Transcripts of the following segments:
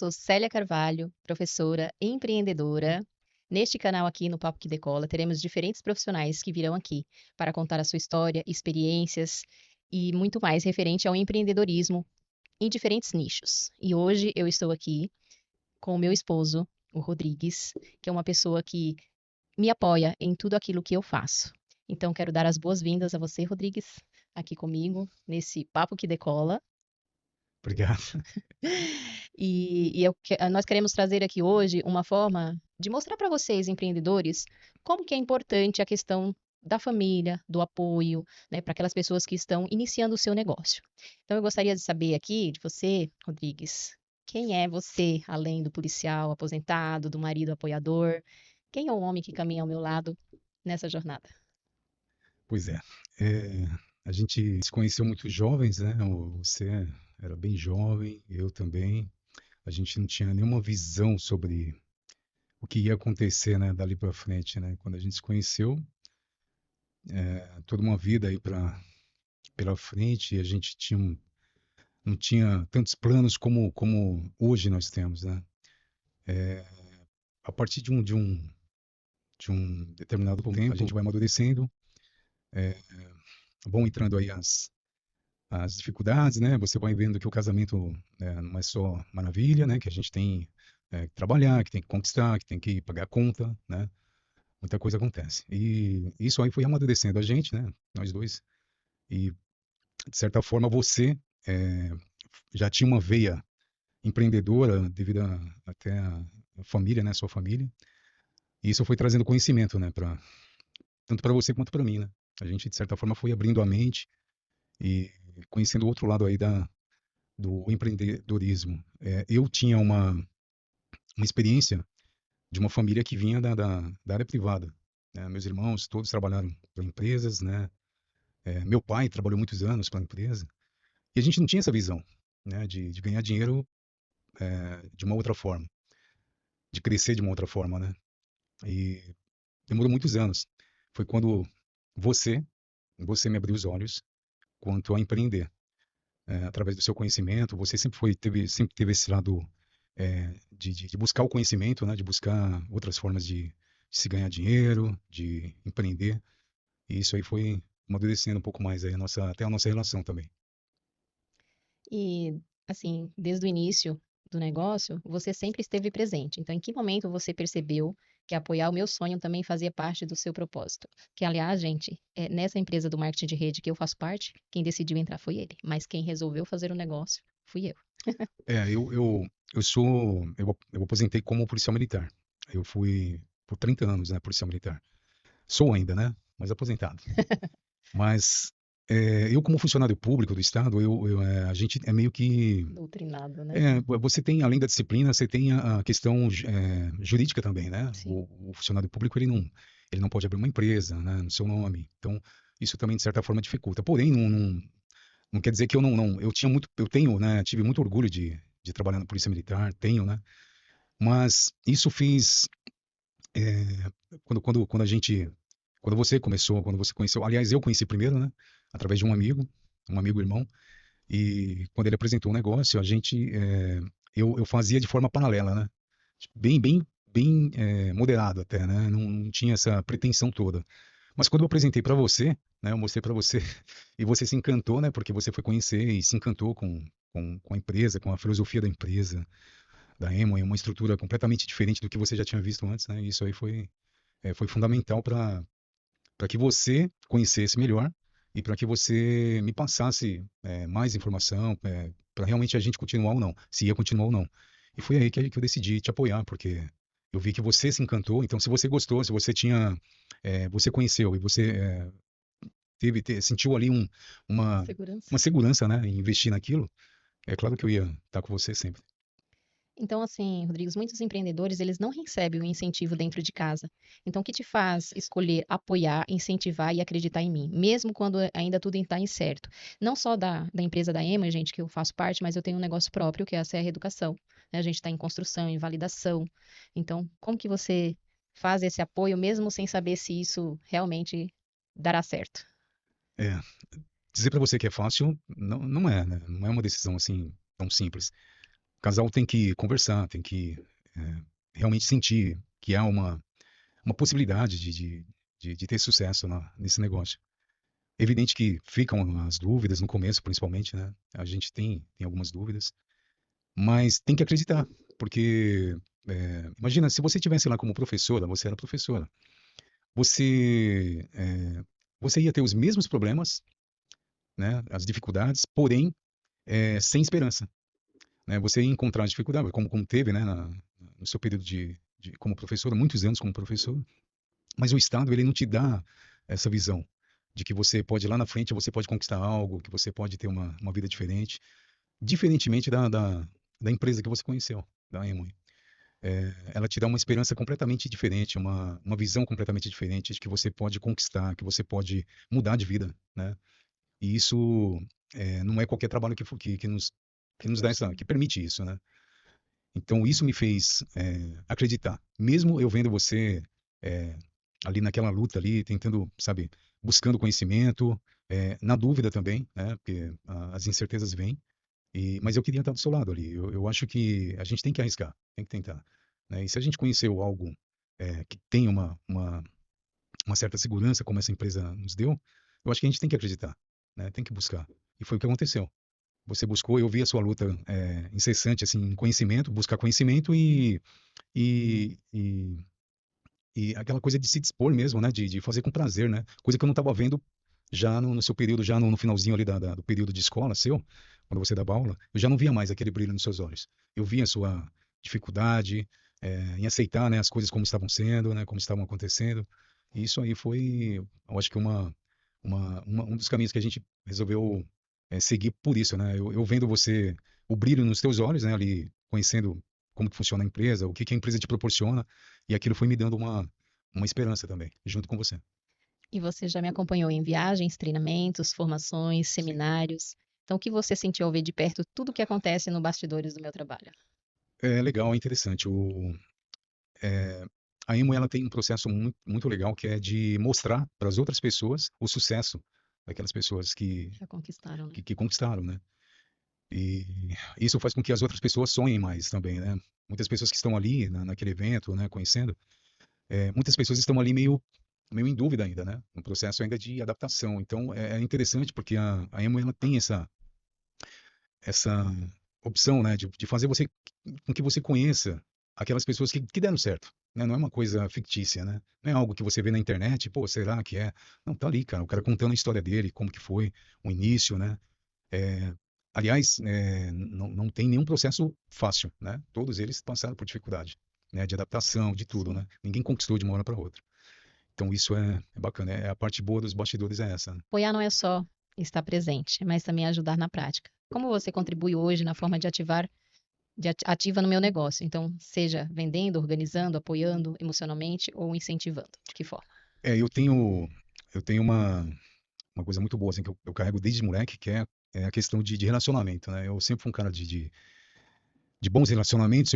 Sou Célia Carvalho, professora e empreendedora. Neste canal aqui no Papo que Decola, teremos diferentes profissionais que virão aqui para contar a sua história, experiências e muito mais referente ao empreendedorismo em diferentes nichos. E hoje eu estou aqui com o meu esposo, o Rodrigues, que é uma pessoa que me apoia em tudo aquilo que eu faço. Então, quero dar as boas-vindas a você, Rodrigues, aqui comigo nesse Papo que Decola. Obrigado. Nós queremos trazer aqui hoje uma forma de mostrar para vocês, empreendedores, como que é importante a questão da família, do apoio, né, para aquelas pessoas que estão iniciando o seu negócio. Então, eu gostaria de saber aqui de você, Rodrigues, quem é você, além do policial aposentado, do marido apoiador? Quem é o homem que caminha ao meu lado nessa jornada? Pois é, eh, a gente se conheceu muito jovens, né, você era bem jovem, eu também. A gente não tinha nenhuma visão sobre o que ia acontecer, né, dali para frente, né. Quando a gente se conheceu, toda uma vida aí pela frente e a gente não tinha tantos planos como hoje nós temos, né. A partir de um determinado tempo, a gente vai amadurecendo, vão entrando aí as dificuldades, né? Você vai vendo que o casamento não é só maravilha, né? Que a gente tem que trabalhar, que tem que conquistar, que tem que pagar a conta, né? Muita coisa acontece. E isso aí foi amadurecendo a gente, né? Nós dois. E, de certa forma, você eh, já tinha uma veia empreendedora devido até a família, né? Sua família. E isso foi trazendo conhecimento, né? Tanto para você quanto para mim, né? A gente, de certa forma, foi abrindo a mente e conhecendo o outro lado aí do empreendedorismo. Eu tinha uma experiência de uma família que vinha da área privada, né? Meus irmãos todos trabalharam para empresas, né? Meu pai trabalhou muitos anos para a empresa e a gente não tinha essa visão, né? De ganhar dinheiro de uma outra forma, de crescer de uma outra forma, né? E demorou muitos anos. Foi quando você, você me abriu os olhos quanto a empreender. Através do seu conhecimento, você sempre teve esse lado de buscar o conhecimento, né? De buscar outras formas de se ganhar dinheiro, de empreender. E isso aí foi amadurecendo um pouco mais aí até a nossa relação também. E, assim, desde o início do negócio, você sempre esteve presente. Então, em que momento você percebeu que apoiar o meu sonho também fazia parte do seu propósito? Que, aliás, gente, nessa empresa do marketing de rede que eu faço parte, quem decidiu entrar foi ele, mas quem resolveu fazer o negócio fui eu. Eu aposentei como policial militar. Eu fui por 30 anos, né, policial militar. Sou ainda, né, mas aposentado. Mas eu como funcionário público do Estado, a gente é meio que Doutrinado, né? você tem, além da disciplina, você tem a questão jurídica também, né? Sim. O funcionário público, ele não pode abrir uma empresa, né, no seu nome. Então, isso também, de certa forma, dificulta. Porém, não quer dizer que eu tenho, né, tive muito orgulho de trabalhar na Polícia Militar, tenho, né? Mas isso fiz, quando a gente, quando você conheceu, aliás, eu conheci primeiro, né? Através de um amigo irmão, e quando ele apresentou o negócio, eu fazia de forma paralela, né? Bem moderado até, né? Não tinha essa pretensão toda. Mas quando eu apresentei para você, né? Eu mostrei para você e você se encantou, né? Porque você foi conhecer e se encantou com a empresa, com a filosofia da empresa, da Amway, uma estrutura completamente diferente do que você já tinha visto antes, né? E isso aí foi fundamental para que você conhecesse melhor e para que você me passasse mais informação, para realmente a gente continuar ou não, se ia continuar ou não. E foi aí que eu decidi te apoiar, porque eu vi que você se encantou. Então, se você gostou, se você tinha, você conheceu e você sentiu ali uma, Segurança. uma segurança, né, em investir naquilo, é claro que eu ia estar com você sempre. Então, assim, Rodrigues, muitos empreendedores, eles não recebem o incentivo dentro de casa. Então, o que te faz escolher apoiar, incentivar e acreditar em mim, mesmo quando ainda tudo está incerto? Não só da empresa da EMA, gente, que eu faço parte, mas eu tenho um negócio próprio, que é a Serra Educação, né? A gente está em construção, em validação. Então, como que você faz esse apoio, mesmo sem saber se isso realmente dará certo? É, dizer para você que é fácil, não é, né? Não é uma decisão assim tão simples. O casal tem que conversar, tem que realmente sentir que há uma possibilidade de ter sucesso nesse negócio. Evidente que ficam as dúvidas no começo, principalmente, né? A gente tem algumas dúvidas, mas tem que acreditar, porque imagina, se você tivesse lá como professora, você era professora, você, você ia ter os mesmos problemas, né? As dificuldades, porém, sem esperança, né? Você ia encontrar dificuldade, como teve, né? No seu período como professora, muitos anos como professor, mas o Estado, ele não te dá essa visão de que você pode, lá na frente, você pode conquistar algo, que você pode ter uma vida diferente, diferentemente da empresa que você conheceu, da Amway. Ela te dá uma esperança completamente diferente, uma visão completamente diferente de que você pode conquistar, que você pode mudar de vida, né? E isso não é qualquer trabalho que nos dá que permite isso, né? Então isso me fez acreditar, mesmo eu vendo você é, ali naquela luta ali, tentando, sabe, buscando conhecimento, na dúvida também, né? Porque as incertezas vêm. Mas eu queria estar do seu lado ali. Eu acho que a gente tem que arriscar, tem que tentar, né? E se a gente conheceu algo que tem uma certa segurança, como essa empresa nos deu, eu acho que a gente tem que acreditar, né? Tem que buscar. E foi o que aconteceu. Você buscou, eu vi a sua luta incessante, assim, em conhecimento, buscar conhecimento e, e, e aquela coisa de se dispor mesmo, né? De fazer com prazer, né? Coisa que eu não estava vendo já no seu período, já no finalzinho ali do período de escola seu, quando você dava aula, eu já não via mais aquele brilho nos seus olhos. Eu via a sua dificuldade em aceitar, né, as coisas como estavam sendo, né, como estavam acontecendo. E isso aí foi, eu acho que um dos caminhos que a gente resolveu seguir por isso, né? Eu vendo você, o brilho nos teus olhos, né, ali conhecendo como que funciona a empresa, o que que a empresa te proporciona, e aquilo foi me dando uma esperança também, junto com você. E você já me acompanhou em viagens, treinamentos, formações, Sim. seminários. Então, o que você sentiu ao ver de perto tudo o que acontece no bastidores do meu trabalho? É legal, é interessante. É, a Emo ela tem um processo muito, muito legal que é de mostrar para as outras pessoas o sucesso daquelas pessoas Já conquistaram, né? que conquistaram, né? E isso faz com que as outras pessoas sonhem mais também, né? Muitas pessoas que estão ali naquele evento, né, conhecendo, muitas pessoas estão ali meio em dúvida ainda, né? No processo ainda de adaptação. Então é interessante porque a Emo ela tem essa opção, né, de fazer com que você conheça aquelas pessoas que deram certo, né? Não é uma coisa fictícia, né? Não é algo que você vê na internet, pô, será que é? Não, tá ali, cara, o cara contando a história dele, como que foi o início, né? É, aliás, não tem nenhum processo fácil, né? Todos eles passaram por dificuldade, né? De adaptação, de tudo, Sim. né? Ninguém conquistou de uma hora para outra. Então isso é bacana, a parte boa dos bastidores é essa, né? Apoiar não é só estar presente, mas também ajudar na prática. Como você contribui hoje na forma de ativa no meu negócio? Então, seja vendendo, organizando, apoiando emocionalmente ou incentivando. De que forma? Eu tenho uma coisa muito boa assim, que eu carrego desde moleque, que é a questão de relacionamento, né? Eu sempre fui um cara de bons relacionamentos,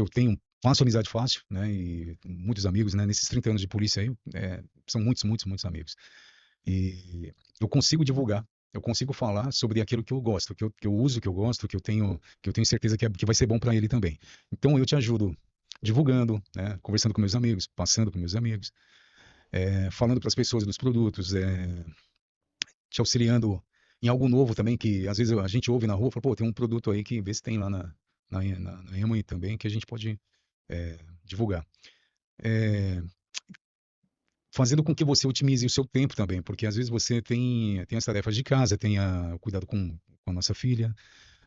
faço amizade fácil, né? E muitos amigos, né? Nesses 30 anos de polícia aí, são muitos, muitos, muitos amigos. E eu consigo divulgar, eu consigo falar sobre aquilo que eu gosto, que eu uso, que eu gosto, que eu tenho certeza que vai ser bom para ele também. Então eu te ajudo divulgando, né? Conversando com meus amigos, passando com meus amigos, falando para as pessoas dos produtos, te auxiliando em algo novo também, que às vezes a gente ouve na rua, fala, pô, tem um produto aí que vê se tem lá na Amway também, que a gente pode divulgar. É, fazendo com que você otimize o seu tempo também, porque às vezes você tem as tarefas de casa, tem o cuidado com a nossa filha,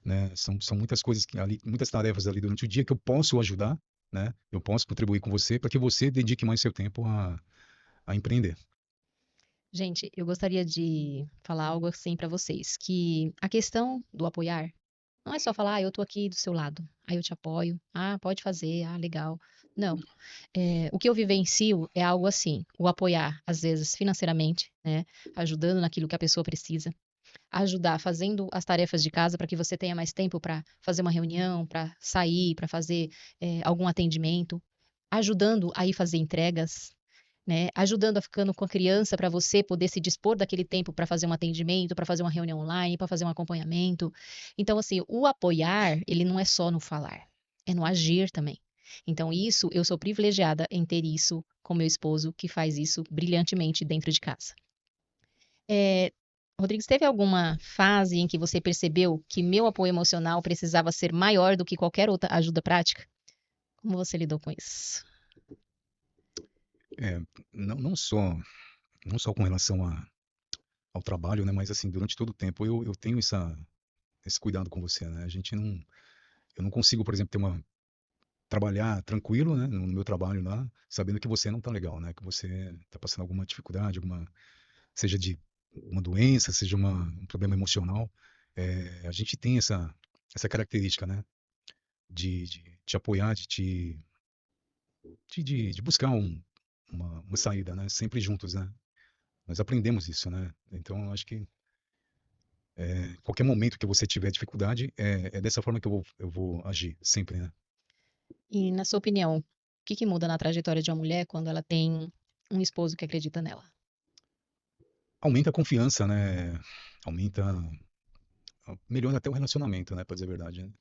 né? São muitas coisas ali, muitas tarefas ali durante o dia que eu posso ajudar, né? Eu posso contribuir com você para que você dedique mais seu tempo a empreender. Gente, eu gostaria de falar algo assim para vocês, que a questão do apoiar não é só falar, eu tô aqui do seu lado, eu te apoio, pode fazer, legal. Não, o que eu vivencio é algo assim, o apoiar, às vezes, financeiramente, né, ajudando naquilo que a pessoa precisa, ajudar fazendo as tarefas de casa para que você tenha mais tempo para fazer uma reunião, para sair, para fazer algum atendimento, ajudando a ir fazer entregas, né, ajudando a ficando com a criança para você poder se dispor daquele tempo para fazer um atendimento, para fazer uma reunião online, para fazer um acompanhamento. Então, assim, o apoiar, ele não é só no falar. é no agir também. Então, isso, eu sou privilegiada em ter isso com meu esposo, que faz isso brilhantemente dentro de casa. É, Rodrigues, teve alguma fase em que você percebeu que meu apoio emocional precisava ser maior do que qualquer outra ajuda prática? Como você lidou com isso? É, não só com relação ao trabalho, né, mas assim, durante todo o tempo eu tenho esse cuidado com você, né? Eu não consigo, por exemplo, trabalhar tranquilo, né, no meu trabalho lá, sabendo que você não tá legal, né, que você tá passando alguma dificuldade, seja de uma doença, seja um problema emocional. A gente tem essa característica, né, de te apoiar, de buscar uma saída, né, sempre juntos, né. Nós aprendemos isso, né. Então eu acho que qualquer momento que você tiver dificuldade, é dessa forma que eu vou agir, sempre, né. E, na sua opinião, o que que muda na trajetória de uma mulher quando ela tem um esposo que acredita nela? Aumenta a confiança, né, aumenta melhora até o relacionamento, né, pra dizer a verdade, né.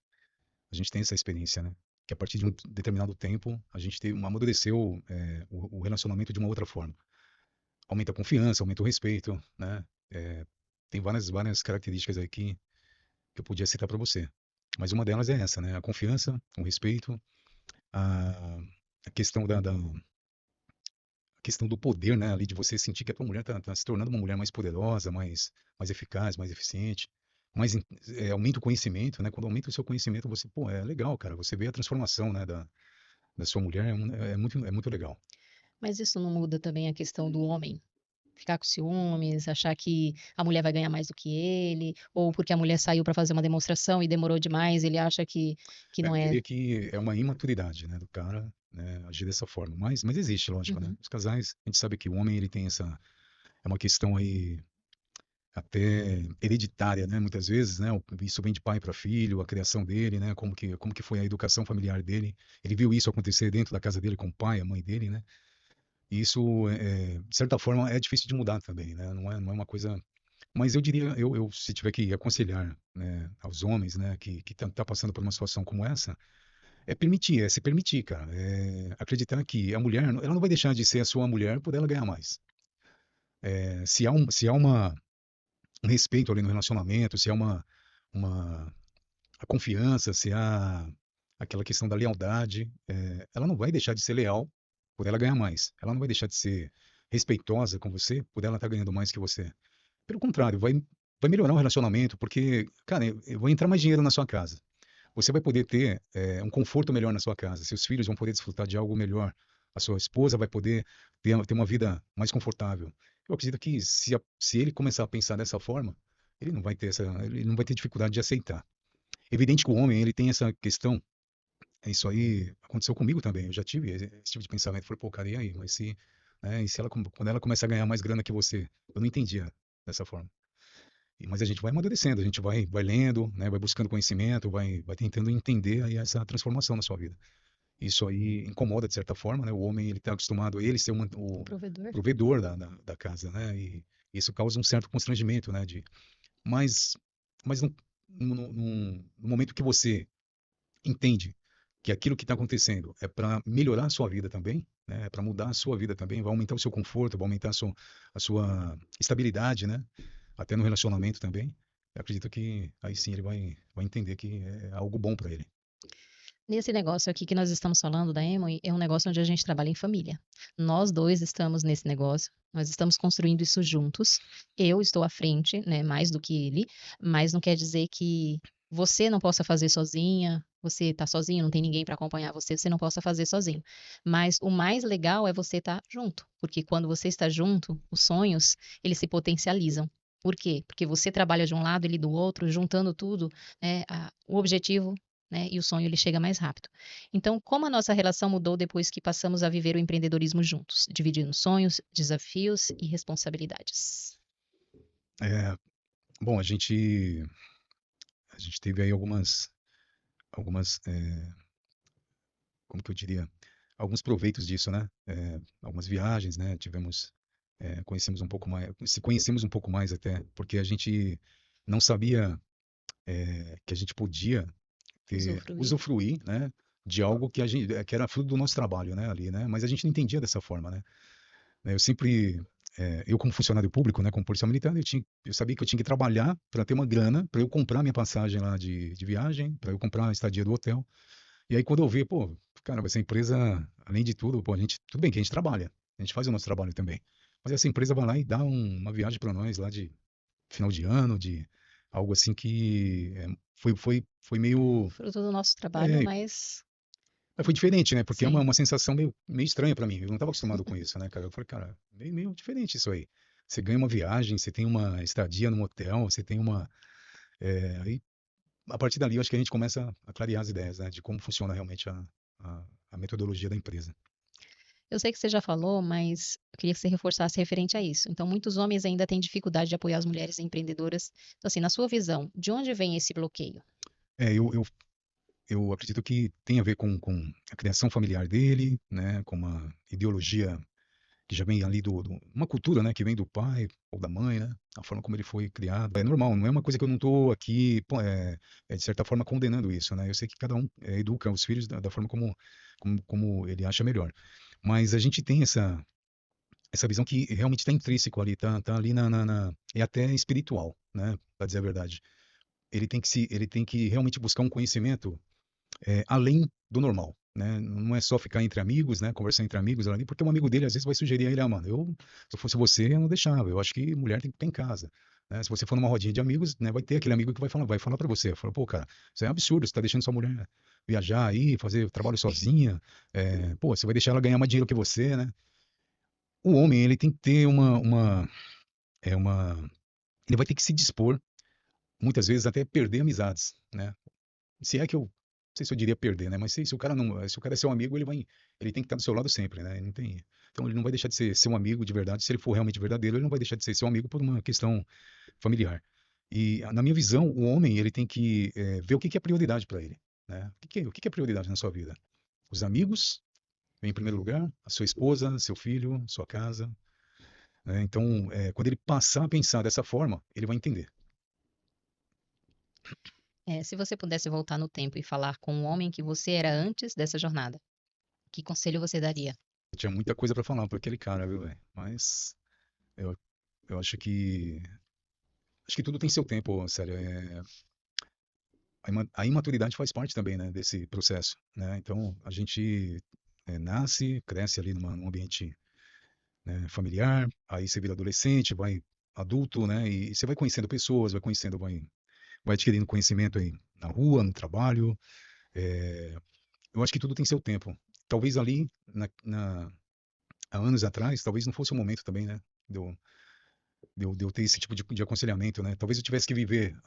A gente tem essa experiência, né, que a partir de um determinado tempo, a gente amadureceu, o relacionamento de uma outra forma. Aumenta a confiança, aumenta o respeito, né, tem várias características aí que eu podia citar para você. Mas uma delas é essa, né, a confiança, o respeito, a a questão a questão do poder, né, ali de você sentir que a tua mulher tá se tornando uma mulher mais poderosa, mais eficaz, mais eficiente, aumenta o conhecimento, né, quando aumenta o seu conhecimento você, pô, é legal, cara, você vê a transformação, né, da sua mulher, é muito legal. Mas isso não muda também a questão do homem ficar com ciúmes, achar que a mulher vai ganhar mais do que ele, ou porque a mulher saiu para fazer uma demonstração e demorou demais, ele acha que Eu não é. diria que é uma imaturidade, né, do cara, né, agir dessa forma, mas existe, lógico, né. Uhum. Os casais, a gente sabe que o homem ele tem é uma questão aí até hereditária, né, muitas vezes, né, isso vem de pai para filho, a criação dele, né, como que foi a educação familiar dele. Ele viu isso acontecer dentro da casa dele com o pai, a mãe dele, né. E isso, de certa forma, é difícil de mudar também, né, não é uma coisa, mas eu diria, se tiver que aconselhar, né, aos homens, né, que tá passando por uma situação como essa, é se permitir, cara, acreditar que a mulher, ela não vai deixar de ser a sua mulher por ela ganhar mais. Se há um respeito ali no relacionamento, se há uma a confiança, se há aquela questão da lealdade, ela não vai deixar de ser leal por ela ganhar mais. Ela não vai deixar de ser respeitosa com você por ela estar ganhando mais que você. Pelo contrário, vai melhorar o relacionamento, porque, cara, eu vou entrar mais dinheiro na sua casa. Você vai poder ter um conforto melhor na sua casa. Seus filhos vão poder desfrutar de algo melhor. A sua esposa vai poder ter uma vida mais confortável. Eu acredito que se ele começar a pensar dessa forma, ele não vai ter dificuldade de aceitar. Evidente que o homem, ele tem essa questão, isso aí aconteceu comigo também, eu já tive esse tipo de pensamento, falei, pô, cara, e aí? Mas se, né, e se ela, quando ela começa a ganhar mais grana que você? Eu não entendia dessa forma. Mas a gente vai amadurecendo, a gente vai lendo, né, vai buscando conhecimento, vai tentando entender aí essa transformação na sua vida. Isso aí incomoda de certa forma, né? O homem ele está acostumado a ele ser O o provedor. provedor da casa, né? E isso causa um certo constrangimento, né? Mas, mas no momento que você entende que aquilo que está acontecendo é para melhorar a sua vida também, né? É para mudar a sua vida também, vai aumentar o seu conforto, vai aumentar a sua estabilidade, né? Até no relacionamento também. Eu acredito que aí sim ele vai entender que é algo bom para ele. Nesse negócio aqui que nós estamos falando da Emory, é um negócio onde a gente trabalha em família. Nós dois estamos nesse negócio, nós estamos construindo isso juntos. Eu estou à frente, né, mais do que ele, mas não quer dizer que você não possa fazer sozinha, você está sozinho, não tem ninguém para acompanhar você, você não possa fazer sozinho. Mas o mais legal é você estar junto, porque quando você está junto, os sonhos, eles se potencializam. Por quê? Porque você trabalha de um lado, ele do outro, juntando tudo, né, o objetivo, né, e o sonho ele chega mais rápido. Então, como a nossa relação mudou depois que passamos a viver o empreendedorismo juntos, dividindo sonhos, desafios e responsabilidades? É, bom, a gente teve aí algumas, como que eu diria, alguns proveitos disso, né? Algumas viagens, né? Conhecemos um pouco mais, se conhecemos um pouco mais até, porque a gente não sabia que a gente podia Usufruir. usufruir, né? de algo que a gente, que era fruto do nosso trabalho, né, ali, né? Mas a gente não entendia dessa forma, né? Eu sempre, eu como funcionário público, né, como policial militar, eu sabia que eu tinha que trabalhar para ter uma grana, para eu comprar minha passagem lá de viagem, para eu comprar a estadia do hotel. E aí quando eu vi, pô, caramba, essa empresa, além de tudo, pô, a gente, tudo bem que a gente trabalha, a gente faz o nosso trabalho também. Mas essa empresa vai lá e dá uma viagem para nós lá de final de ano, de algo assim que foi meio, Fruto do nosso trabalho, é, mas foi diferente, né? Porque é sim. uma sensação meio estranha para mim. Eu não estava acostumado com isso, né, cara? Eu falei, cara, meio diferente isso aí. Você ganha uma viagem, você tem uma estadia num hotel, você tem uma. Aí, a partir dali, eu acho que a gente começa a clarear as ideias, né? De como funciona realmente a, a metodologia da empresa. Eu sei que você já falou, mas eu queria que você reforçasse referente a isso. Então, muitos homens ainda têm dificuldade de apoiar as mulheres empreendedoras. Então, assim, na sua visão, de onde vem esse bloqueio? É, eu acredito que tem a ver com a criação familiar dele, né? Com uma ideologia que já vem ali uma cultura, né, que vem do pai ou da mãe, né, a forma como ele foi criado. É normal, não é uma coisa que eu não estou aqui, pô, de certa forma, condenando isso, né, eu sei que cada um educa os filhos da forma como ele acha melhor. Mas a gente tem essa visão que realmente está intrínseco ali, tá ali é até espiritual, né, para dizer a verdade. Ele tem que realmente buscar um conhecimento além do normal, né? Não é só ficar entre amigos, né? Conversar entre amigos ali, porque um amigo dele às vezes vai sugerir a ele, ah, mano, se eu fosse você, eu não deixava. Eu acho que mulher tem que ficar em casa. Né? Se você for numa rodinha de amigos, né, vai ter aquele amigo que vai falar para você, fala, pô, cara, isso é um absurdo, você tá deixando sua mulher viajar aí, fazer trabalho sozinha, pô, você vai deixar ela ganhar mais dinheiro que você, né? O homem, ele tem que ter é uma, ele vai ter que se dispor, muitas vezes até perder amizades, né? Se é que eu, não sei se eu diria perder, né? Mas se o cara não, se o cara é seu amigo, ele tem que estar do seu lado sempre, né? Ele não tem, então ele não vai deixar de ser seu amigo de verdade. Se ele for realmente verdadeiro, ele não vai deixar de ser seu amigo por uma questão familiar. E na minha visão, o homem ele tem que ver o que que é prioridade para ele, né? O que que é prioridade na sua vida? Os amigos vem em primeiro lugar, a sua esposa, seu filho, sua casa, né? Então, quando ele passar a pensar dessa forma, ele vai entender. Se você pudesse voltar no tempo e falar com o homem que você era antes dessa jornada, que conselho você daria? Eu tinha muita coisa para falar para aquele cara, viu, velho? Mas eu, eu acho que tudo tem seu tempo, sério. A imaturidade faz parte também, né, desse processo, né? Então, a gente nasce, cresce ali num ambiente, né, familiar, aí você vira adolescente, vai adulto, né? E você vai conhecendo pessoas, vai adquirindo conhecimento aí na rua, no trabalho. É, eu acho que tudo tem seu tempo. Talvez ali, há anos atrás, talvez não fosse o momento também, né? De eu ter esse tipo de aconselhamento, né? Talvez eu tivesse que viver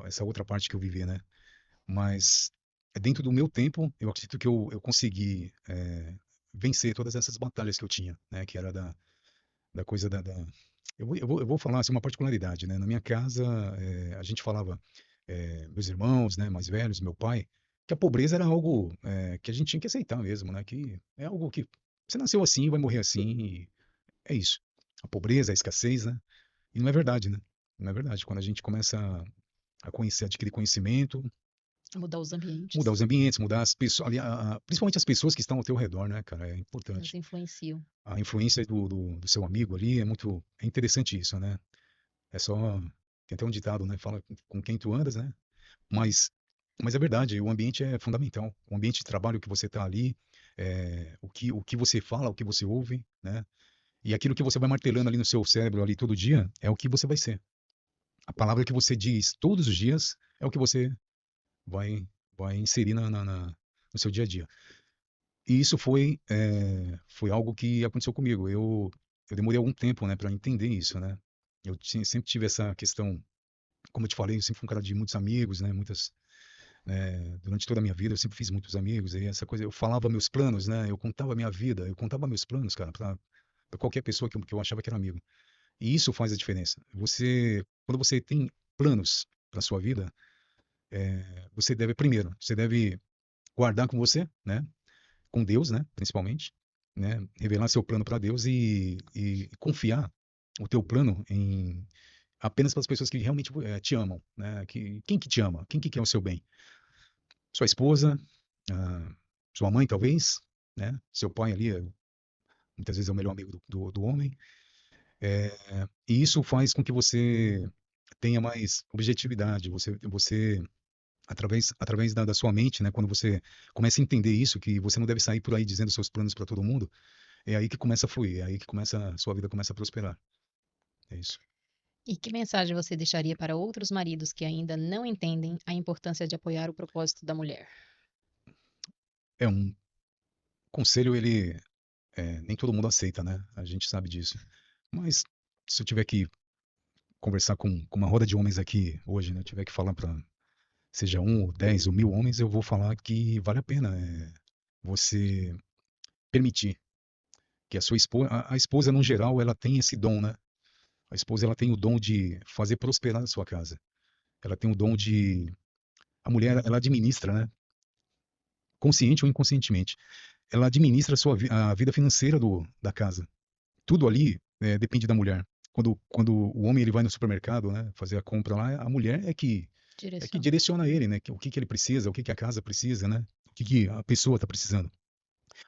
essa outra parte que eu vivi, né? Mas dentro do meu tempo, eu acredito que eu consegui vencer todas essas batalhas que eu tinha, né? Que era da coisa eu vou falar assim, uma particularidade, né? Na minha casa, a gente falava, meus irmãos, né, mais velhos, meu pai, que a pobreza era algo que a gente tinha que aceitar mesmo, né? Que é algo que você nasceu assim, vai morrer assim, e é isso. A pobreza, a escassez, né? E não é verdade, né? Não é verdade. Quando a gente começa a conhecer, adquirir conhecimento, Mudar os mudar ambientes, os ambientes, mudar as pessoas, principalmente as pessoas que estão ao teu redor, né, cara? É elas importante. influenciam. A influência do seu amigo ali é interessante isso, né? É só, tem até um ditado, né? Fala com quem tu andas, né? Mas, mas é verdade, o ambiente é fundamental. O ambiente de trabalho que você está ali, o que você fala, o que você ouve, né? E aquilo que você vai martelando ali no seu cérebro ali todo dia é o que você vai ser. A palavra que você diz todos os dias é o que você vai, vai inserir no seu dia a dia. E isso foi algo que aconteceu comigo. Eu demorei algum tempo, né, para entender isso, né? Sempre tive essa questão, como eu te falei, eu sempre fui um cara de muitos amigos, né? Durante toda a minha vida eu sempre fiz muitos amigos. E essa coisa, eu falava meus planos, né? Eu contava a minha vida, eu contava meus planos, cara, para qualquer pessoa que eu achava que era amigo. E isso faz a diferença. Quando você tem planos para sua vida, você deve guardar com você, né? Com Deus, né? Principalmente, né? Revelar seu plano para Deus e confiar o teu plano apenas para as pessoas que realmente te amam, né? Quem que te ama? Quem que quer o seu bem? Sua esposa, ah, sua mãe talvez, né? Seu pai ali, muitas vezes é o melhor amigo do homem. É, e isso faz com que você tenha mais objetividade. Você através da sua mente, né? Quando você começa a entender isso, que você não deve sair por aí dizendo seus planos para todo mundo, é aí que começa a fluir, é aí que a sua vida começa a prosperar. É isso. E que mensagem você deixaria para outros maridos que ainda não entendem a importância de apoiar o propósito da mulher? É um conselho, ele nem todo mundo aceita, né? A gente sabe disso. Mas se eu tiver que conversar com uma roda de homens aqui hoje, né? Eu tiver que falar para seja um, ou 10 ou 1000 homens, eu vou falar que vale a pena você permitir que a sua esposa, a esposa no geral, ela tem esse dom, né? A esposa, ela tem o dom de fazer prosperar a sua casa. Ela tem o dom de, a mulher, ela administra, né? Consciente ou inconscientemente, ela administra a vida financeira da casa. Tudo ali depende da mulher. Quando o homem ele vai no supermercado, né, fazer a compra lá, a mulher é que Direção. direciona ele, né? O que que ele precisa, o que que a casa precisa, né? O que que a pessoa está precisando,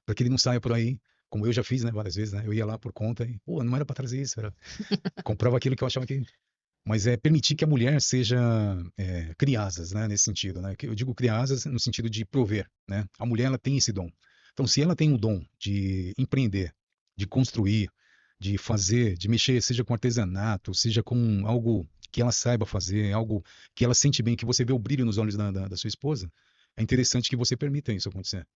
para que ele não saia por aí, como eu já fiz, né, várias vezes, né? Eu ia lá por conta e, pô, não era para trazer isso, era comprava aquilo que eu achava que, mas é permitir que a mulher seja cria asas, né, nesse sentido, né? Eu digo cria asas no sentido de prover, né? A mulher ela tem esse dom. Então, se ela tem o dom de empreender, de construir, de fazer, de mexer, seja com artesanato, seja com algo que ela saiba fazer, algo que ela sente bem, que você vê o brilho nos olhos da sua esposa, é interessante que você permita isso acontecer.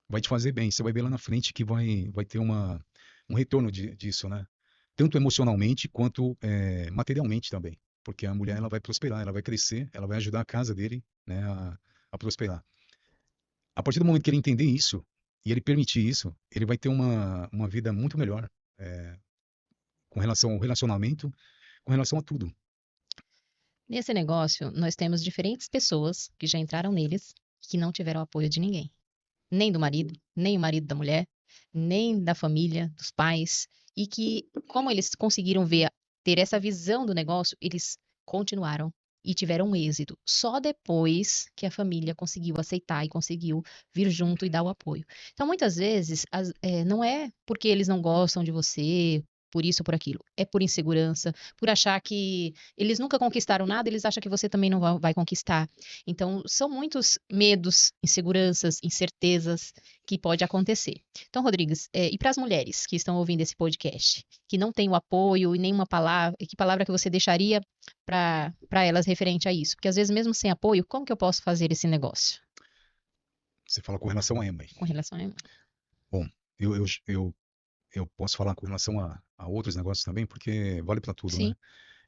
Vai te fazer bem, você vai ver lá na frente que vai ter um retorno disso, né? Tanto emocionalmente quanto materialmente também, porque a mulher ela vai prosperar, ela vai crescer, ela vai ajudar a casa dele, né, a prosperar. A partir do momento que ele entender isso e ele permitir isso, ele vai ter uma vida muito melhor com relação ao relacionamento, com relação a tudo. Nesse negócio, nós temos diferentes pessoas que já entraram neles e que não tiveram apoio de ninguém. Nem do marido, nem o marido da mulher, nem da família, dos pais, e que, como eles conseguiram ver, ter essa visão do negócio, eles continuaram e tiveram um êxito. Só depois que a família conseguiu aceitar e conseguiu vir junto e dar o apoio. Então, muitas vezes, não é porque eles não gostam de você, por isso ou por aquilo. É por insegurança, por achar que eles nunca conquistaram nada, eles acham que você também não vai conquistar. Então, são muitos medos, inseguranças, incertezas que pode acontecer. Então, Rodrigues, e para as mulheres que estão ouvindo esse podcast, que não têm o apoio e nenhuma palavra, que palavra que você deixaria para elas referente a isso? Porque às vezes, mesmo sem apoio, como que eu posso fazer esse negócio Você fala com relação a Emma. com relação a... Bom, eu, eu, eu, eu posso falar com relação a outros negócios também, porque vale para tudo, Sim,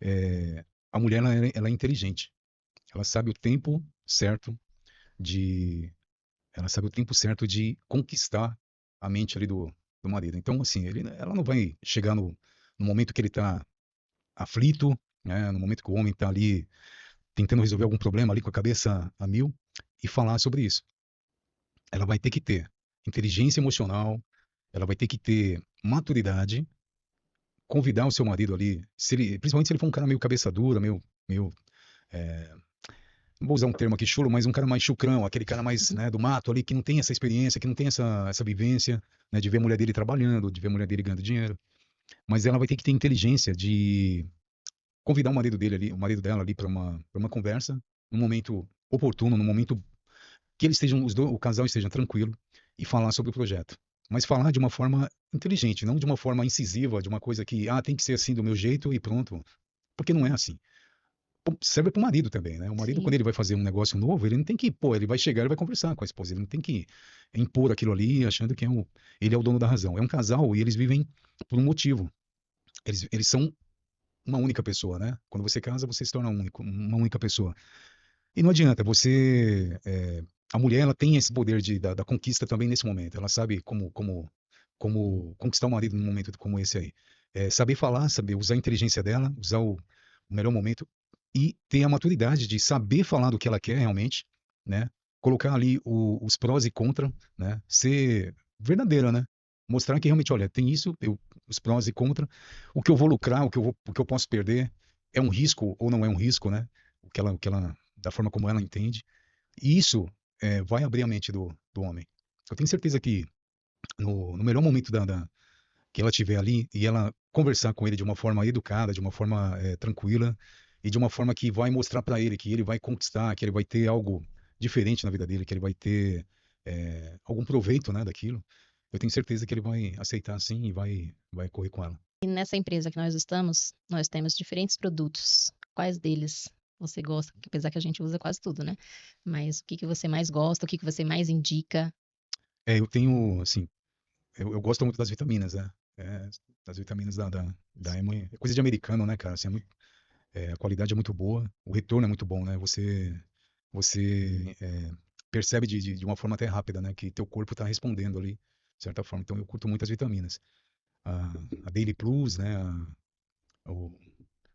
né? A mulher ela é inteligente. Ela sabe o tempo certo de, ela sabe o tempo certo de conquistar a mente ali do marido. Então, assim, ela não vai chegar no momento que ele está aflito, né? No momento que o homem está ali tentando resolver algum problema ali com a cabeça a mil e falar sobre isso. Ela vai ter que ter inteligência emocional, ela vai ter que ter maturidade, convidar o seu marido ali, principalmente se ele for um cara meio cabeça dura, meio é, não vou usar um termo aqui chulo, mas um cara mais chucrão, aquele cara mais, uhum, né, do mato ali, que não tem essa experiência, que não tem essa vivência, né, de ver a mulher dele trabalhando, de ver a mulher dele ganhando dinheiro. Mas ela vai ter que ter inteligência de convidar o marido dele ali, o marido dela ali para uma conversa, num momento oportuno, num momento que eles estejam, o casal esteja tranquilo e falar sobre o projeto. Mas falar de uma forma inteligente, não de uma forma incisiva, de uma coisa que, tem que ser assim do meu jeito e pronto. Porque não é assim. Serve para o marido também, né? O marido, quando sim, ele vai fazer um negócio novo, ele não tem que, pô, ele vai chegar, ele vai conversar com a esposa, ele não tem que impor aquilo ali, achando que ele é o dono da razão. É um casal e eles vivem por um motivo. Eles são uma única pessoa, né? Quando você casa, você se torna uma única pessoa. E não adianta, a mulher, ela tem esse poder da conquista também nesse momento. Ela sabe como conquistar o marido num momento como esse aí. Saber falar, saber usar a inteligência dela, usar o melhor momento e ter a maturidade de saber falar do que ela quer realmente, né? Colocar ali os prós e contra, né? Ser verdadeira, né? Mostrar que realmente, olha, tem isso, os prós e contra, o que eu vou lucrar, o que eu posso perder, é um risco ou não é um risco, né? Da forma como ela entende. E isso vai abrir a mente do do homem. Eu tenho certeza que no melhor momento que ela tiver ali e ela conversar com ele de uma forma educada, de uma forma tranquila e de uma forma que vai mostrar para ele que ele vai conquistar, que ele vai ter algo diferente na vida dele, que ele vai ter algum proveito, né, daquilo. Eu tenho certeza que ele vai aceitar sim e vai correr com ela. E nessa empresa que nós estamos, nós temos diferentes produtos. Quais deles você gosta? Apesar que a gente usa quase tudo, né? Mas o que que você mais gosta? O que que você mais indica? Eu tenho, assim, eu gosto muito das vitaminas, né? É, das vitaminas da Emma. É coisa de americano, né, cara? Assim, a qualidade é muito boa, o retorno é muito bom, né? Você percebe de uma forma até rápida, né? Que teu corpo está respondendo ali, de certa forma. Então eu curto muito as vitaminas. A, a Daily Plus, né? O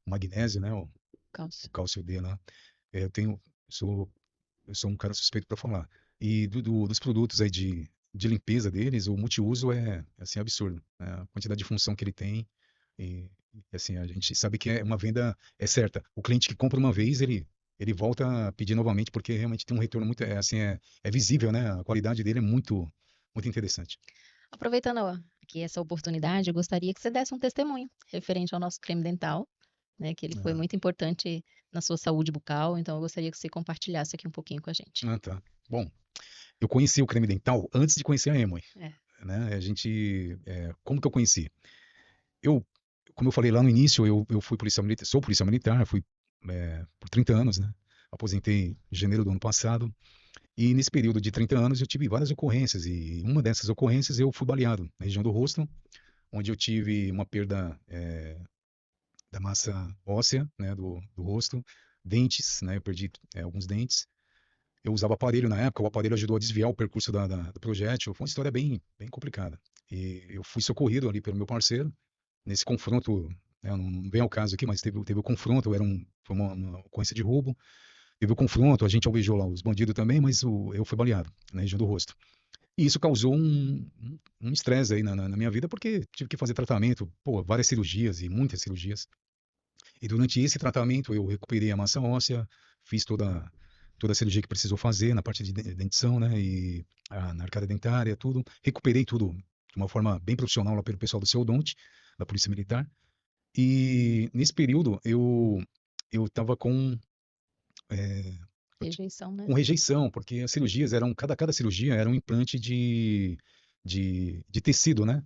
magnésio, né? O Cálcio. cálcio D lá. Eu tenho, sou, eu sou um cara suspeito para falar. E dos produtos aí de limpeza deles, o multiuso é assim absurdo, né? A quantidade de função que ele tem e assim a gente sabe que é uma venda é certa. O cliente que compra uma vez, ele volta a pedir novamente porque realmente tem um retorno muito assim é visível, né? A qualidade dele é muito interessante. Aproveitando aqui essa oportunidade, eu gostaria que você desse um testemunho referente ao nosso creme dental, né? Que ele foi Ah, muito importante na sua saúde bucal, então eu gostaria que você compartilhasse aqui um pouquinho com a gente. tá. Bom, eu conheci o creme dental antes de conhecer a Emoi, É, né? Como que eu conheci? Eu, como eu falei lá no início, eu fui policial militar, sou policial militar, fui por 30 anos, né? Aposentei em janeiro do ano passado. E nesse período de 30 anos eu tive várias ocorrências. E uma dessas ocorrências eu fui baleado na região do rosto, onde eu tive uma perda da massa óssea, né, do rosto, dentes, né? Eu perdi alguns dentes. Eu usava aparelho na época, o aparelho ajudou a desviar o percurso do projétil. Foi uma história bem complicada. E eu fui socorrido ali pelo meu parceiro nesse confronto, né, não vem ao caso aqui, mas teve o confronto, foi uma ocorrência de roubo, teve o confronto, a gente alvejou lá os bandidos também, mas eu fui baleado na região do rosto. E isso causou um estresse aí na minha vida, porque tive que fazer tratamento, pô, várias cirurgias e muitas cirurgias. E durante esse tratamento eu recuperei a massa óssea, fiz toda a cirurgia que precisou fazer na parte de dentição, né, e na arcada dentária, tudo. Recuperei tudo de uma forma bem profissional lá pelo pessoal do Ceodonte, da Polícia Militar. E nesse período eu estava eh, rejeição, né? com rejeição, porque as cirurgias cada cirurgia era um implante de tecido, né?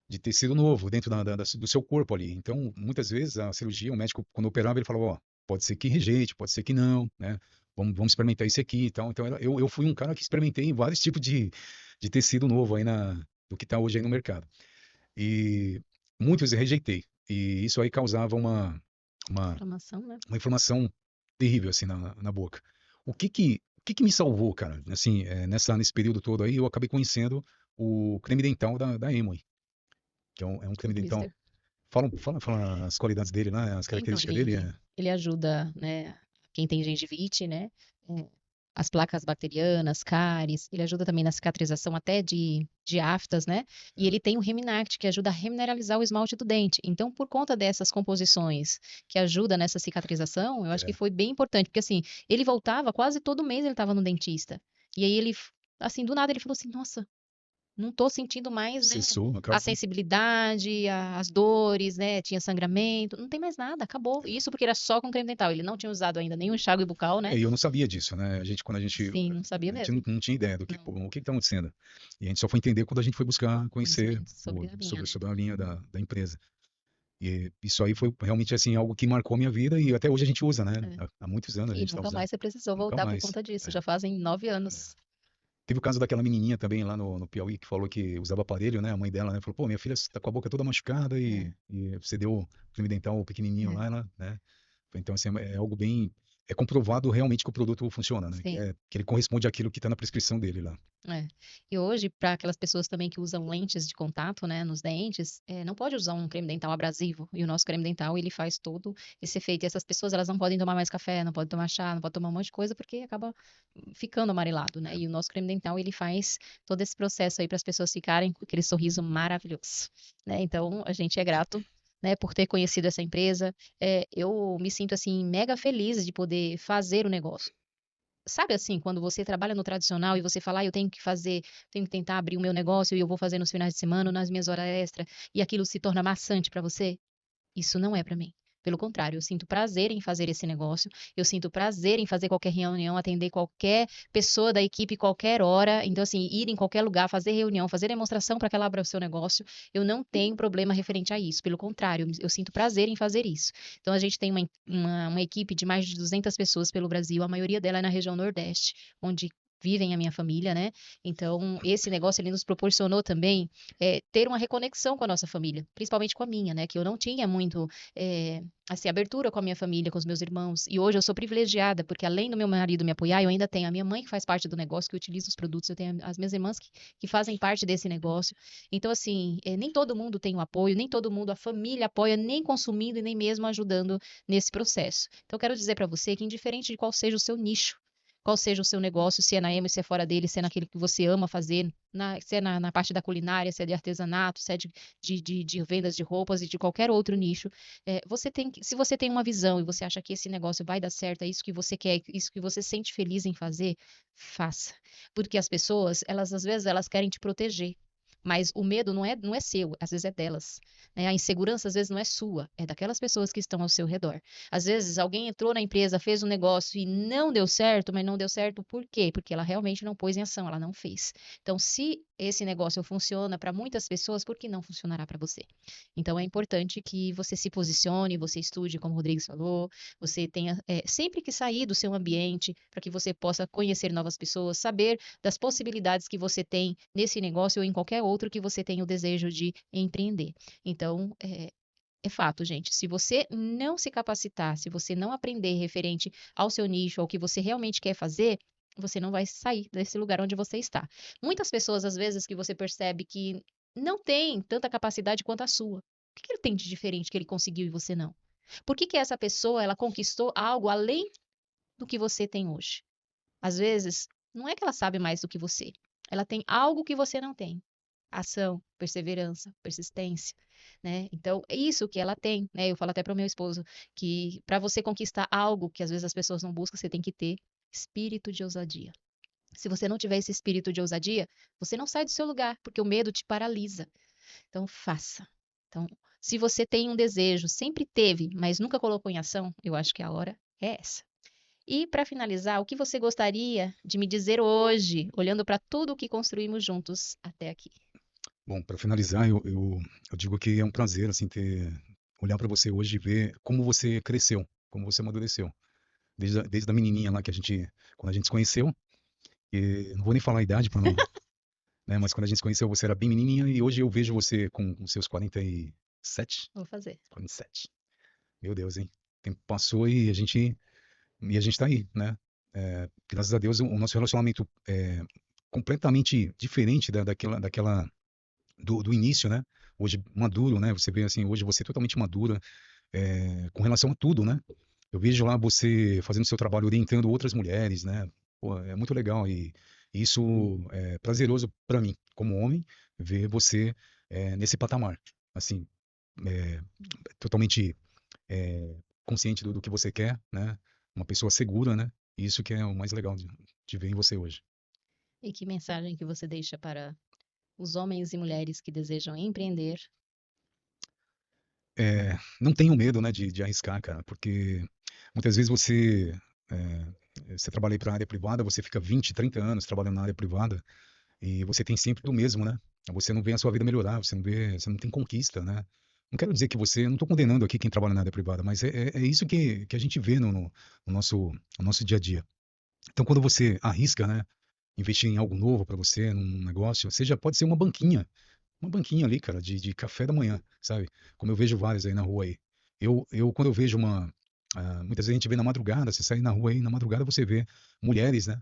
De tecido novo dentro do seu corpo ali. Então, muitas vezes a cirurgia, o médico quando operava, ele falava, ó, pode ser que rejeite, pode ser que não, né? Vamos experimentar isso aqui e tal. Então, eu fui um cara que experimentei vários tipos de tecido novo aí do que está hoje aí no mercado. E muitos eu rejeitei. E isso aí causava uma, Inflamação, né? uma inflamação terrível, assim, na boca. O que que me salvou, cara? Assim, nesse período todo aí, eu acabei conhecendo o creme dental da Emoi, que é um O creme dental. blister. Fala as qualidades dele, né? As Então, características dele. ele ajuda, né, quem tem gengivite, né, as placas bacterianas, cáries, ele ajuda também na cicatrização até de aftas, né, e ele tem o Reminact, que ajuda a remineralizar o esmalte do dente. Então, por conta dessas composições que ajuda nessa cicatrização, eu acho que É, foi bem importante, porque assim, ele voltava quase todo mês ele estava no dentista. E aí ele, assim, do nada ele falou assim, nossa, não tô sentindo mais, né, cessou, a acabou. sensibilidade, as dores, né, tinha sangramento, não tem mais nada, acabou. Isso porque era só com creme dental, ele não tinha usado ainda nenhum enxágue bucal, né? E eu não sabia disso, né? Quando Sim, não sabia a gente mesmo. não tinha ideia Não, pô, o que está acontecendo. E a gente só foi entender quando a gente foi buscar conhecer conhecimento sobre a linha, né? sobre a linha da empresa. E isso aí foi realmente assim algo que marcou a minha vida e até hoje a gente usa, né? É. Há muitos anos a E gente está nunca usando. mais você precisou Nunca voltar por mais. conta disso, É, já fazem 9 é. anos. Teve o caso daquela menininha também lá no Piauí que falou que usava aparelho, né? A mãe dela, né? Falou, pô, minha filha está com a boca toda machucada É, e você deu creme dental pequenininho é, lá, né? Então, assim, é algo bem... É comprovado realmente que o produto funciona, né? sim. Que ele corresponde àquilo que está na prescrição dele lá. É. E hoje, para aquelas pessoas também que usam lentes de contato, né, nos dentes, não pode usar um creme dental abrasivo. E o nosso creme dental, ele faz todo esse efeito. E essas pessoas, elas não podem tomar mais café, não podem tomar chá, não podem tomar um monte de coisa, porque acaba ficando amarelado, né? É. E o nosso creme dental, ele faz todo esse processo aí para as pessoas ficarem com aquele sorriso maravilhoso, né? Então, a gente é grato, né, por ter conhecido essa empresa. Eu me sinto, assim, mega feliz de poder fazer o negócio. sabe assim, quando você trabalha no tradicional e você fala: "Ah, eu tenho que fazer, tenho que tentar abrir o meu negócio e eu vou fazer nos finais de semana ou nas minhas horas extra", e aquilo se torna maçante para você? Isso não é para mim. Pelo contrário, eu sinto prazer em fazer esse negócio, eu sinto prazer em fazer qualquer reunião, atender qualquer pessoa da equipe qualquer hora. Então, assim, ir em qualquer lugar, fazer reunião, fazer demonstração para que ela abra o seu negócio, eu não tenho problema referente a isso. Pelo contrário, eu sinto prazer em fazer isso. Então, a gente tem uma equipe de mais de 200 pessoas pelo Brasil, a maioria dela é na região Nordeste, onde vivem a minha família, né? Então, esse negócio ele nos proporcionou também ter uma reconexão com a nossa família, principalmente com a minha, né? Que eu não tinha muito assim, abertura com a minha família, com os meus irmãos. E hoje eu sou privilegiada, porque além do meu marido me apoiar, eu ainda tenho a minha mãe que faz parte do negócio, que utiliza os produtos, eu tenho as minhas irmãs que fazem parte desse negócio. Então, assim, nem todo mundo tem o apoio, nem todo mundo, a família apoia, nem consumindo e nem mesmo ajudando nesse processo. Então, eu quero dizer para você que, indiferente de qual seja o seu nicho, qual seja o seu negócio, se é na Emo, se é fora dele, se é naquele que você ama fazer, se é na parte da culinária, se é de artesanato, se é de vendas de roupas e de qualquer outro nicho, se você tem uma visão e você acha que esse negócio vai dar certo, é isso que você quer, isso que você sente feliz em fazer, faça. Porque as pessoas, elas às vezes elas querem te proteger. Mas o medo não é seu, às vezes é delas, né? A insegurança às vezes não é sua, é daquelas pessoas que estão ao seu redor. Às vezes alguém entrou na empresa, fez um negócio e não deu certo, mas não deu certo por quê? Porque ela realmente não pôs em ação, ela não fez. Então, se esse negócio funciona para muitas pessoas, por que não funcionará para você? Então, é importante que você se posicione, você estude, como o Rodrigues falou, você tenha sempre que sair do seu ambiente para que você possa conhecer novas pessoas, saber das possibilidades que você tem nesse negócio ou em qualquer outro que você tenha o desejo de empreender. Então, é fato, gente. Se você não se capacitar, se você não aprender referente ao seu nicho, ao que você realmente quer fazer, você não vai sair desse lugar onde você está. Muitas pessoas, às vezes, que você percebe que não tem tanta capacidade quanto a sua. O que que ele tem de diferente que ele conseguiu e você não? Por que que essa pessoa, ela conquistou algo além do que você tem hoje? Às vezes, não é que ela sabe mais do que você. Ela tem algo que você não tem. Ação, perseverança, persistência, né? Então, é isso que ela tem, né? Eu falo até para o meu esposo que para você conquistar algo que às vezes as pessoas não buscam, você tem que ter espírito de ousadia. Se você não tiver esse espírito de ousadia, você não sai do seu lugar, porque o medo te paralisa. Então, faça. Então, se você tem um desejo, sempre teve, mas nunca colocou em ação, eu acho que a hora é essa. E para finalizar, o que você gostaria de me dizer hoje, olhando para tudo o que construímos juntos até aqui? Bom, para finalizar, eu digo que é um prazer, assim, olhar para você hoje e ver como você cresceu, como você amadureceu. Desde a menininha lá que quando a gente se conheceu, e não vou nem falar a idade para não, né, mas quando a gente se conheceu você era bem menininha e hoje eu vejo você com seus 47, Vou fazer. 47. Meu Deus, hein? O tempo passou e a gente tá aí, né? Graças a Deus o nosso relacionamento é completamente diferente do início, né? Hoje maduro, né? Você vê assim, hoje você é totalmente madura com relação a tudo, né? Eu vejo lá você fazendo seu trabalho, orientando outras mulheres, né? Pô, é muito legal e isso é prazeroso para mim, como homem, ver você nesse patamar, assim, é, totalmente consciente do que você quer, né? Uma pessoa segura, né? E isso que é o mais legal de ver em você hoje. E que mensagem que você deixa para os homens e mulheres que desejam empreender? Não tenho medo, né, de arriscar, cara, porque muitas vezes você trabalha para a área privada, você fica 20, 30 anos trabalhando na área privada e você tem sempre do mesmo, né? Você não vê a sua vida melhorar, você não tem conquista, né? Não quero dizer que não estou condenando aqui quem trabalha na área privada, mas é isso que a gente vê no nosso dia a dia. Então, quando você arrisca, né, investir em algo novo para você, num negócio, seja, pode ser uma banquinha ali, cara, de café da manhã, sabe? Como eu vejo vários aí na rua aí. Quando eu vejo muitas vezes a gente vê na madrugada, você sai na rua aí, na madrugada você vê mulheres, né,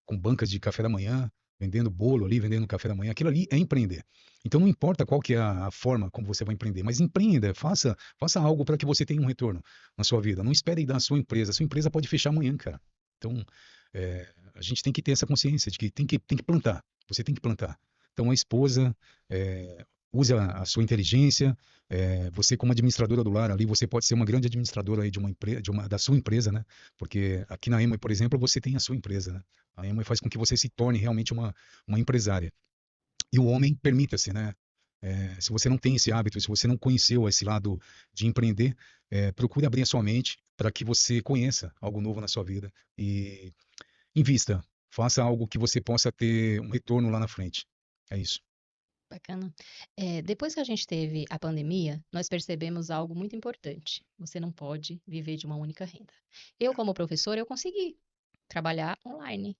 com bancas de café da manhã, vendendo bolo ali, vendendo café da manhã. Aquilo ali é empreender. Então não importa qual que é a forma como você vai empreender, mas empreenda, faça algo para que você tenha um retorno na sua vida. Não espere da sua empresa. A sua empresa pode fechar amanhã, cara. Então, a gente tem que ter essa consciência de que tem que plantar. Você tem que plantar. Então, a esposa, use a sua inteligência. Você como administradora do lar ali, você pode ser uma grande administradora aí de uma empresa, da sua empresa, né? Porque aqui na Amway, por exemplo, você tem a sua empresa, né? A Amway faz com que você se torne realmente uma empresária. E o homem, permita-se, né? Se você não tem esse hábito, se você não conheceu esse lado de empreender, procure abrir a sua mente para que você conheça algo novo na sua vida e invista, faça algo que você possa ter um retorno lá na frente. É isso. Bacana. Depois que a gente teve a pandemia, nós percebemos algo muito importante. Você não pode viver de uma única renda. Eu, como professora, eu consegui trabalhar online.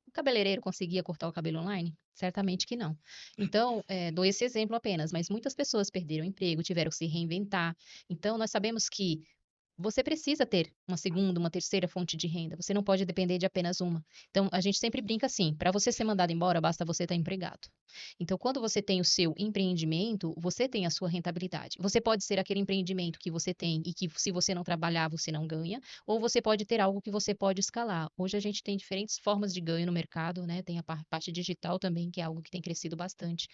O cabeleireiro conseguia cortar o cabelo online? Certamente que não. Então, dou esse exemplo apenas, mas muitas pessoas perderam o emprego, tiveram que se reinventar. Então, nós sabemos que você precisa ter uma segunda, uma terceira fonte de renda. Você não pode depender de apenas uma. Então, a gente sempre brinca assim: para você ser mandado embora, basta você estar empregado. Então, quando você tem o seu empreendimento, você tem a sua rentabilidade. Você pode ser aquele empreendimento que você tem e que, se você não trabalhar, você não ganha, ou você pode ter algo que você pode escalar. Hoje a gente tem diferentes formas de ganho no mercado, né? Tem a parte digital também, que é algo que tem crescido bastante.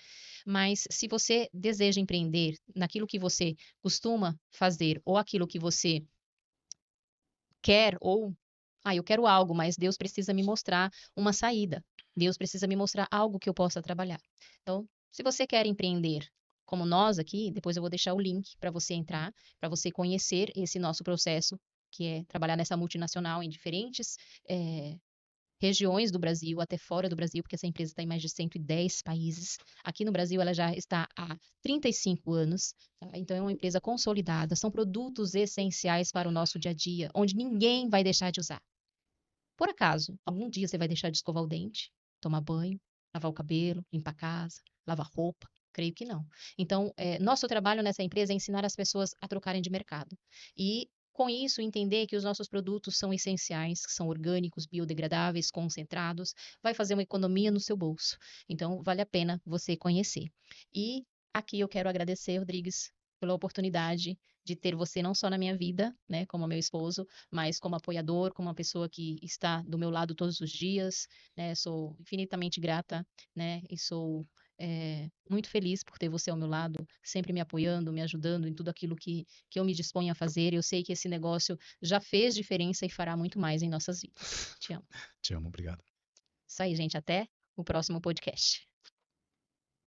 Mas se você deseja empreender naquilo que você costuma fazer ou aquilo que você quer ou eu quero algo, mas Deus precisa me mostrar uma saída. Deus precisa me mostrar algo que eu possa trabalhar. Então, se você quer empreender como nós aqui, depois eu vou deixar o link para você entrar, para você conhecer esse nosso processo, que é trabalhar nessa multinacional em diferentes regiões do Brasil, até fora do Brasil, porque essa empresa está em mais de 110 países. Aqui no Brasil, ela já está há 35 anos, tá? Então, é uma empresa consolidada, são produtos essenciais para o nosso dia a dia, onde ninguém vai deixar de usar. Por acaso, algum dia você vai deixar de escovar o dente, tomar banho, lavar o cabelo, limpar a casa, lavar roupa? Creio que não. Então, nosso trabalho nessa empresa é ensinar as pessoas a trocarem de mercado. E, com isso, entender que os nossos produtos são essenciais, que são orgânicos, biodegradáveis, concentrados, vai fazer uma economia no seu bolso. Então, vale a pena você conhecer. E aqui eu quero agradecer, Rodrigues, pela oportunidade de ter você não só na minha vida, né, como meu esposo, mas como apoiador, como uma pessoa que está do meu lado todos os dias, né? Sou infinitamente grata, né? E sou muito feliz por ter você ao meu lado, sempre me apoiando, me ajudando em tudo aquilo que eu me disponho a fazer. Eu sei que esse negócio já fez diferença e fará muito mais em nossas vidas. Te amo. Te amo, obrigado. Isso aí, gente. Até o próximo podcast.